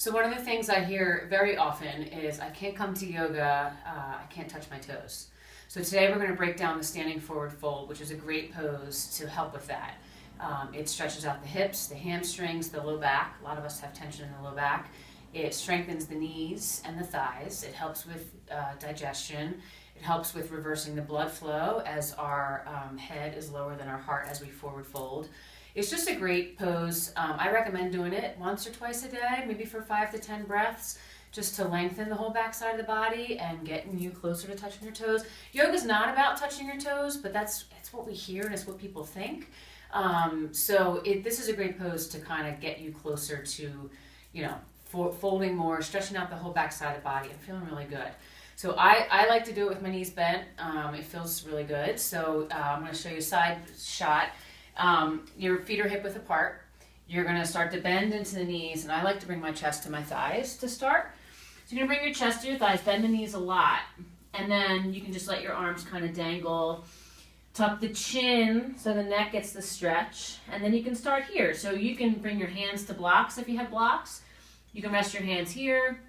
So one of the things I hear very often is, I can't come to yoga, I can't touch my toes. So today we're going to break down the standing forward fold, which is a great pose to help with that. It stretches out the hips, the hamstrings, the low back. A lot of us have tension in the low back. It strengthens the knees and the thighs. It helps with digestion. It helps with reversing the blood flow as our head is lower than our heart as we forward fold. It's just a great pose. I recommend doing it once or twice a day, maybe for 5 to 10 breaths, just to lengthen the whole back side of the body and getting you closer to touching your toes. Yoga is not about touching your toes, but it's what we hear and it's what people think. This is a great pose to kind of get you closer to, folding more, stretching out the whole back side of the body and feeling really good. So I like to do it with my knees bent. It feels really good. So I'm going to show you a side shot. Your feet are hip width apart. You're going to start to bend into the knees, and I like to bring my chest to my thighs to start. So you're going to bring your chest to your thighs, bend the knees a lot, and then you can just let your arms kind of dangle. Tuck the chin so the neck gets the stretch, and then you can start here. So you can bring your hands to blocks if you have blocks. You can rest your hands here.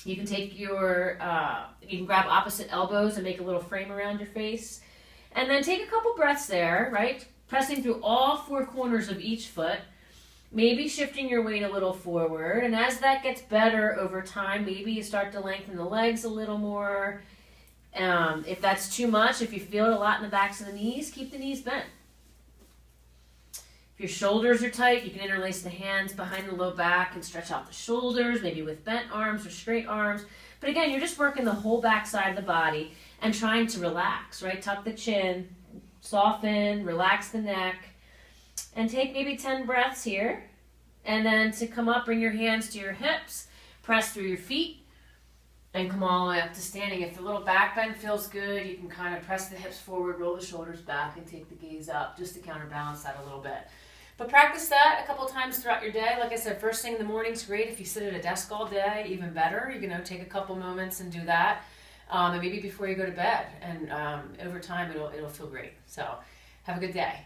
You can take you can grab opposite elbows and make a little frame around your face. And then take a couple breaths there, right? Pressing through all 4 corners of each foot. Maybe shifting your weight a little forward. And as that gets better over time, maybe you start to lengthen the legs a little more. If that's too much, if you feel it a lot in the backs of the knees, keep the knees bent. If your shoulders are tight, you can interlace the hands behind the low back and stretch out the shoulders, maybe with bent arms or straight arms. But again, you're just working the whole back side of the body and trying to relax, right? Tuck the chin, soften, relax the neck, and take maybe 10 breaths here. And then to come up, bring your hands to your hips, press through your feet, and come all the way up to standing. If the little back bend feels good, you can kind of press the hips forward, roll the shoulders back, and take the gaze up just to counterbalance that a little bit. But practice that a couple times throughout your day. Like I said, first thing in the morning is great. If you sit at a desk all day, even better. You can take a couple moments and do that. And maybe before you go to bed. And over time, it'll feel great. So have a good day.